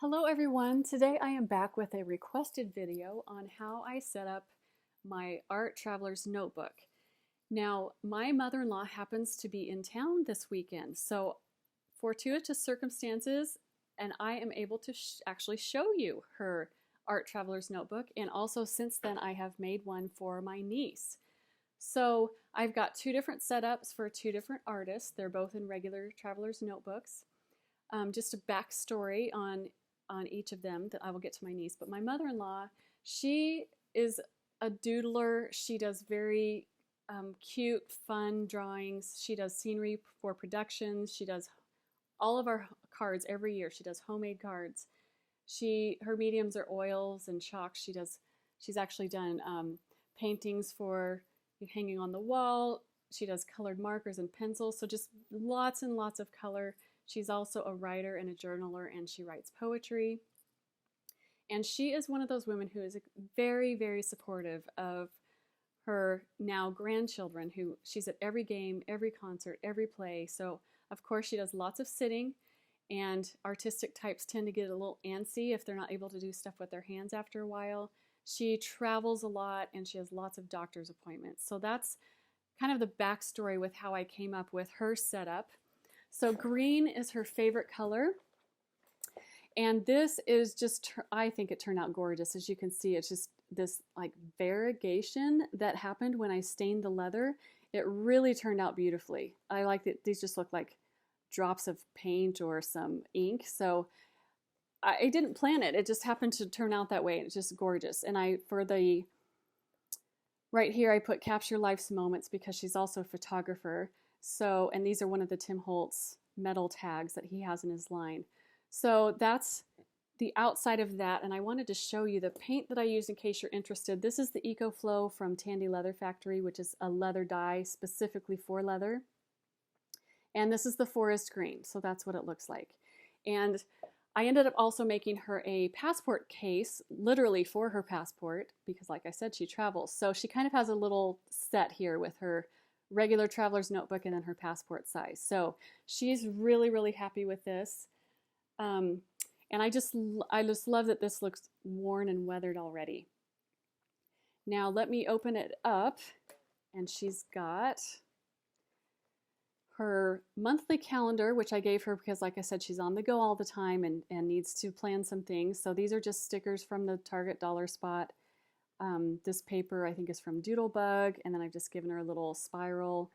Hello everyone, today I am back with a requested video on how I set up my Art Traveler's Notebook. Now, my mother-in-law happens to be in town this weekend, so fortuitous circumstances, and I am able to actually show you her Art Traveler's Notebook, and also since then I have made one for my niece. So I've got two different setups for two different artists. They're both in regular Traveler's Notebooks. Just a backstory on each of them that I will get to my niece. But my mother-in-law, she is a doodler. She does very cute, fun drawings. She does scenery for productions. She does all of our cards every year. She does homemade cards. Her mediums are oils and chalks. She's actually done paintings for hanging on the wall. She does colored markers and pencils. So just lots and lots of color. She's also a writer and a journaler, and she writes poetry. And she is one of those women who is very, very supportive of her now grandchildren, who she's at every game, every concert, every play. So of course she does lots of sitting, and artistic types tend to get a little antsy if they're not able to do stuff with their hands after a while. She travels a lot, and she has lots of doctor's appointments. So that's kind of the backstory with how I came up with her setup. So green is her favorite color. And this is just, I think it turned out gorgeous. As you can see, it's just this like variegation that happened when I stained the leather. It really turned out beautifully. I like that these just look like drops of paint or some ink. So I didn't plan it. It just happened to turn out that way. It's just gorgeous. And right here, I put capture life's moments because she's also a photographer. So, and these are one of the Tim Holtz metal tags that he has in his line. So that's the outside of that, and I wanted to show you the paint that I use in case you're interested. This is the EcoFlow from Tandy Leather Factory, which is a leather dye specifically for leather. And this is the forest green, so that's what it looks like. And I ended up also making her a passport case, literally for her passport, because like I said, she travels. So she kind of has a little set here with her regular traveler's notebook and then her passport size. So she's really, really happy with this. And I just love that this looks worn and weathered already. Now let me open it up, and she's got her monthly calendar, which I gave her because, like I said, she's on the go all the time and needs to plan some things. So these are just stickers from the Target Dollar Spot. This paper I think is from Doodlebug, and then I've just given her a little spiral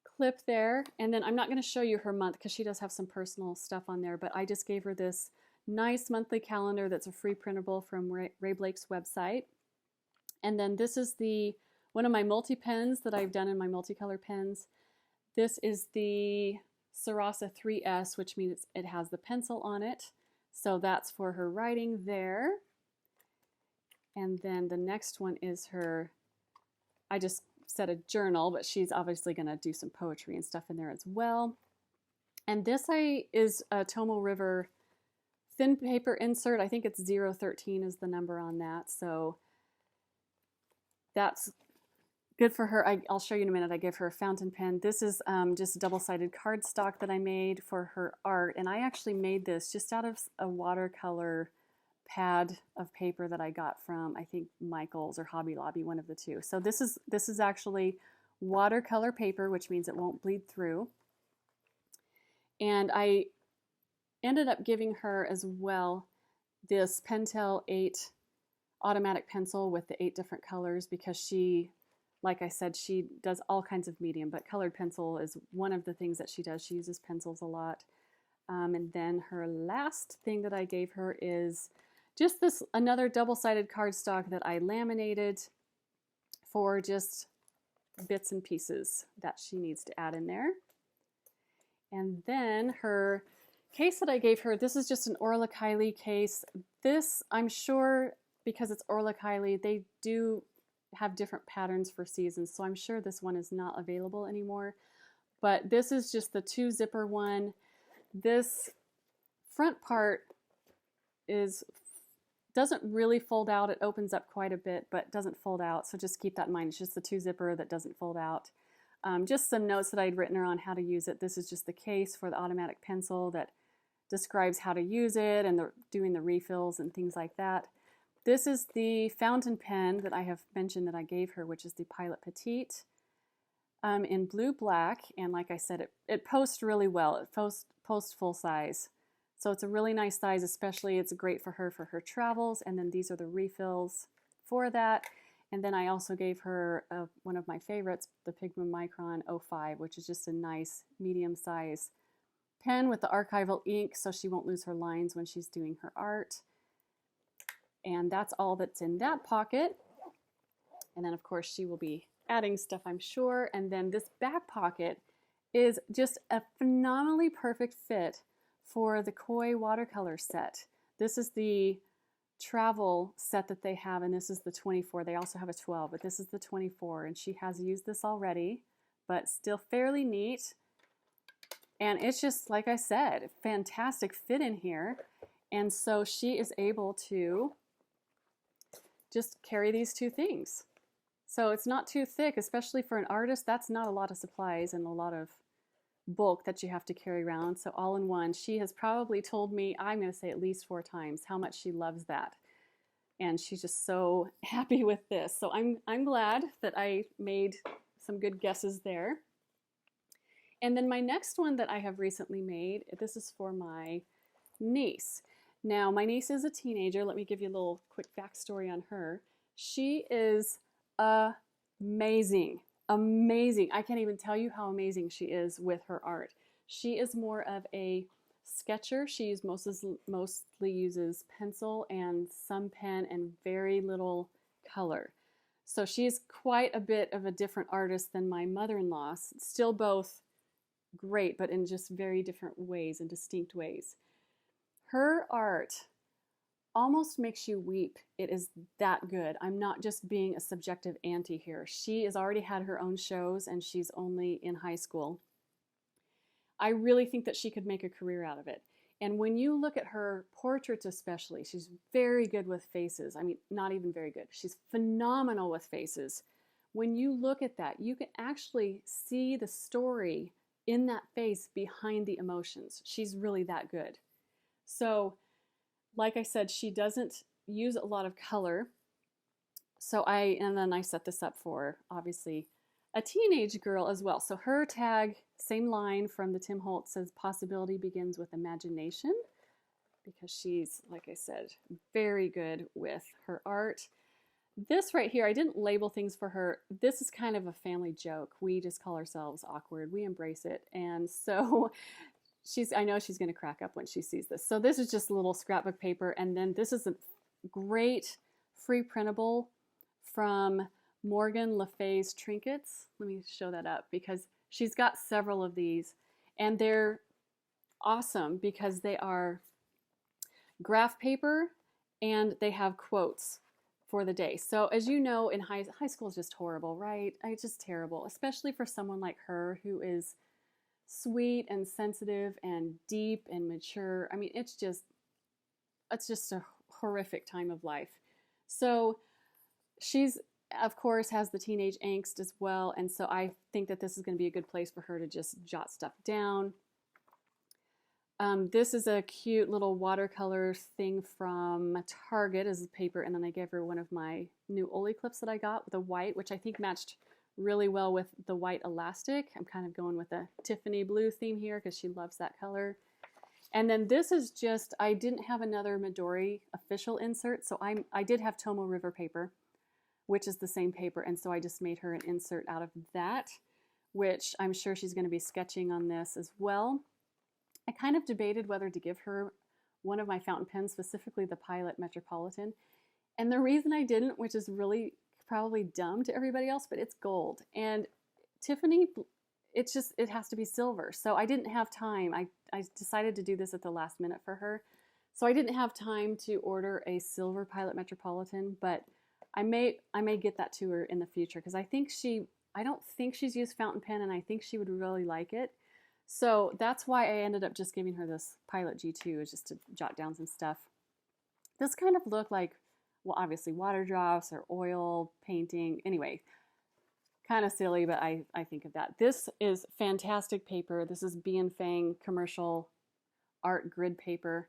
clip there. And then I'm not going to show you her month because she does have some personal stuff on there, but I just gave her this nice monthly calendar that's a free printable from Ray Blake's website. And then this is one of my multi pens that I've done in my multicolor pens. This is the Sarasa 3S, which means it has the pencil on it. So that's for her writing there. And then the next one is I just said a journal, but she's obviously going to do some poetry and stuff in there as well. And this is a Tomoe River thin paper insert. I think it's 013 is the number on that. So that's good for her. I'll show you in a minute. I gave her a fountain pen. This is just double-sided cardstock that I made for her art. And I actually made this just out of a watercolor pad of paper that I got from, I think, Michael's or Hobby Lobby, one of the two. So this is actually watercolor paper, which means it won't bleed through. And I ended up giving her as well this Pentel 8 automatic pencil with the 8 different colors because she, like I said, she does all kinds of medium, but colored pencil is one of the things that she does. She uses pencils a lot. And then her last thing that I gave her is just another double-sided cardstock that I laminated for just bits and pieces that she needs to add in there. And then her case that I gave her, this is just an Orla Kylie case. This, I'm sure, because it's Orla Kylie, they do have different patterns for seasons, so I'm sure this one is not available anymore. But this is just the 2-zipper one. This front part doesn't really fold out. It opens up quite a bit, but doesn't fold out. So just keep that in mind. It's just the 2-zipper that doesn't fold out. Just some notes that I'd written her on how to use it. This is just the case for the automatic pencil that describes how to use it and doing the refills and things like that. This is the fountain pen that I have mentioned that I gave her, which is the Pilot Petite in blue black. And like I said, it posts really well. It posts full size. So it's a really nice size, especially it's great for her travels. And then these are the refills for that. And then I also gave her one of my favorites, the Pigma Micron 05, which is just a nice medium size pen with the archival ink so she won't lose her lines when she's doing her art. And that's all that's in that pocket. And then of course she will be adding stuff, I'm sure. And then this back pocket is just a phenomenally perfect fit for the Koi watercolor set. This is the travel set that they have, and this is the 24. They also have a 12, but this is the 24, and she has used this already, but still fairly neat. And it's just, like I said, fantastic fit in here. And so she is able to just carry these two things. So it's not too thick, especially for an artist. That's not a lot of supplies and a lot of bulk that you have to carry around. So all in one. She has probably told me, I'm going to say at least 4 times, how much she loves that. And she's just so happy with this. So I'm glad that I made some good guesses there. And then my next one that I have recently made, this is for my niece. Now, my niece is a teenager. Let me give you a little quick backstory on her. She is amazing. Amazing. I can't even tell you how amazing she is with her art. She is more of a sketcher. She mostly uses pencil and some pen and very little color. So she's quite a bit of a different artist than my mother-in-law. Still both great, but in just very different ways and distinct ways. Her art almost makes you weep. It is that good. I'm not just being a subjective auntie here. She has already had her own shows and she's only in high school. I really think that she could make a career out of it. And when you look at her portraits especially, she's very good with faces. I mean, not even very good. She's phenomenal with faces. When you look at that, you can actually see the story in that face behind the emotions. She's really that good. So, like I said, she doesn't use a lot of color. And then I set this up for, obviously, a teenage girl as well. So her tag, same line from the Tim Holtz, says possibility begins with imagination, because she's, like I said, very good with her art. This right here, I didn't label things for her. This is kind of a family joke. We just call ourselves awkward. We embrace it. And so I know she's going to crack up when she sees this. So this is just a little scrapbook paper. And then this is a great free printable from Morgan Le Fay's Trinkets. Let me show that up because she's got several of these. And they're awesome because they are graph paper and they have quotes for the day. So as you know, in high school is just horrible, right? It's just terrible, especially for someone like her who is sweet and sensitive and deep and mature. I mean, it's just a horrific time of life. So she's, of course, has the teenage angst as well. And so I think that this is going to be a good place for her to just jot stuff down. This is a cute little watercolor thing from Target as a paper. And then I gave her one of my new Oli clips that I got with a white, which I think matched really well with the white elastic. I'm kind of going with a Tiffany blue theme here because she loves that color. And then this is just, I didn't have another Midori official insert, so I did have Tomo River paper, which is the same paper, and so I just made her an insert out of that, which I'm sure she's going to be sketching on this as well. I kind of debated whether to give her one of my fountain pens, specifically the Pilot Metropolitan. And the reason I didn't, which is really probably dumb to everybody else, but it's gold. And Tiffany, it has to be silver. So I didn't have time. I decided to do this at the last minute for her. So I didn't have time to order a silver Pilot Metropolitan, but I may get that to her in the future because I don't think she's used fountain pen and I think she would really like it. So that's why I ended up just giving her this Pilot G2 just to jot down some stuff. This kind of looked like, well, obviously water drops or oil painting. Anyway, kind of silly, but I think of that. This is fantastic paper. This is Bien Fang commercial art grid paper,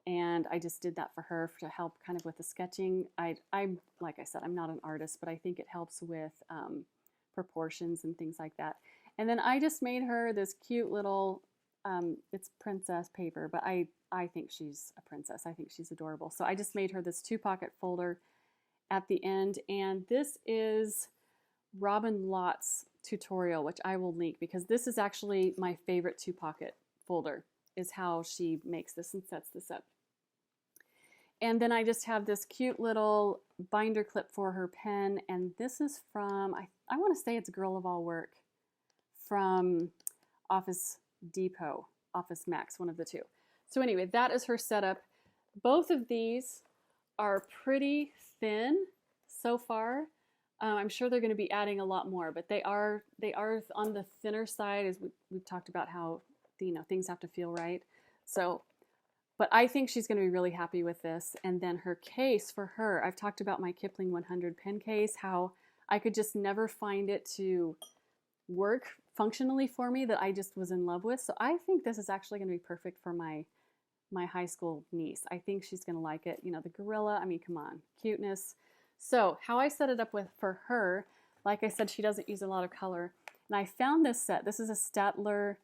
and I just did that for her to help kind of with the sketching. I'm like I said, I'm not an artist, but I think it helps with proportions and things like that. And then I just made her this cute little, it's princess paper, but I think she's a princess. I think she's adorable. So I just made her this 2-pocket folder at the end, and this is Robin Lott's tutorial, which I will link because this is actually my favorite 2-pocket folder, is how she makes this and sets this up. And then I just have this cute little binder clip for her pen, and this is from, I want to say it's Girl of All Work from Office Depot, Office Max, one of the two. So anyway, that is her setup. Both of these are pretty thin so far. I'm sure they're going to be adding a lot more, but they are on the thinner side, as we've talked about how things have to feel right. So, but I think she's going to be really happy with this. And then her case for her, I've talked about my Kipling 100 pen case, how I could just never find it to work functionally for me, that I just was in love with. So I think this is actually going to be perfect for my high school niece. I think she's going to like it. The gorilla, I mean, come on, cuteness. So how I set it up for her, like I said, she doesn't use a lot of color. And I found this set. This is a Staedtler,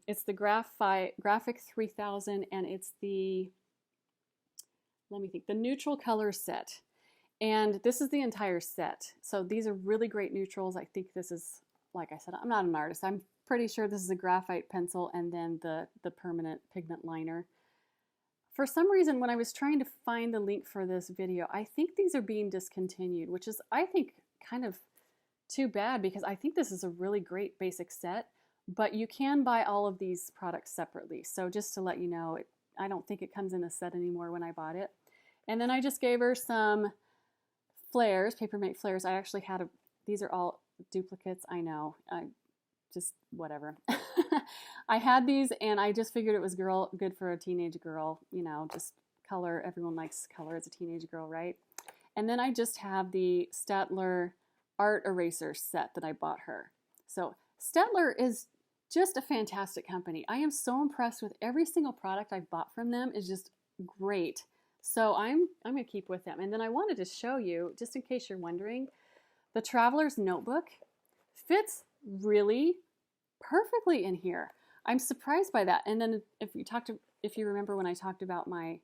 it's the Graphic 3000, and it's the, let me think, the neutral color set. And this is the entire set. So these are really great neutrals. I think this is, like I said, I'm not an artist. I'm pretty sure this is a graphite pencil and then the permanent pigment liner. For some reason, when I was trying to find the link for this video, I think these are being discontinued, which is, I think, kind of too bad, because I think this is a really great basic set, but you can buy all of these products separately. So just to let you know, I don't think it comes in a set anymore when I bought it. And then I just gave her some flares, Papermate flares. I actually had these are all duplicates, I know, just whatever. I had these and I just figured it was good for a teenage girl, just color. Everyone likes color as a teenage girl, right? And then I just have the Staedtler art eraser set that I bought her. So Staedtler is just a fantastic company. I am so impressed with every single product I've bought from them. Is just great. So I'm going to keep with them. And then I wanted to show you, just in case you're wondering, the Traveler's Notebook fits really perfectly in here. I'm surprised by that. And then if you remember when I talked about my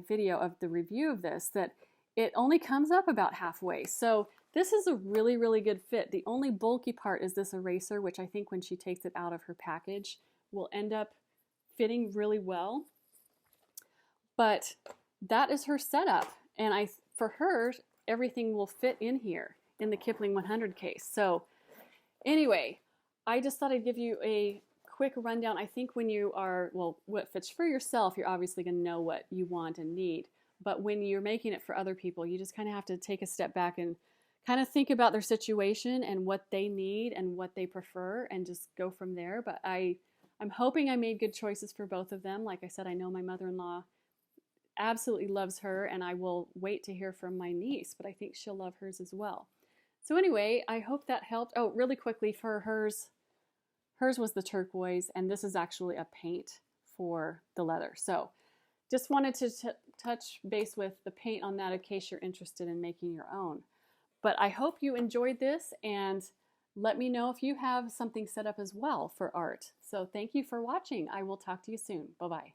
video of the review of this, that it only comes up about halfway. So this is a really, really good fit. The only bulky part is this eraser, which I think when she takes it out of her package will end up fitting really well. But that is her setup. And for her, everything will fit in here in the Kipling 100 case. So anyway, I just thought I'd give you a quick rundown. I think when you are, what fits for yourself, you're obviously going to know what you want and need. But when you're making it for other people, you just kind of have to take a step back and kind of think about their situation and what they need and what they prefer and just go from there. But I'm hoping I made good choices for both of them. Like I said, I know my mother-in-law absolutely loves her, and I will wait to hear from my niece, but I think she'll love hers as well. So anyway, I hope that helped. Oh, really quickly, for hers was the turquoise, and this is actually a paint for the leather. So just wanted to touch base with the paint on that in case you're interested in making your own. But I hope you enjoyed this, and let me know if you have something set up as well for art. So thank you for watching. I will talk to you soon. Bye-bye.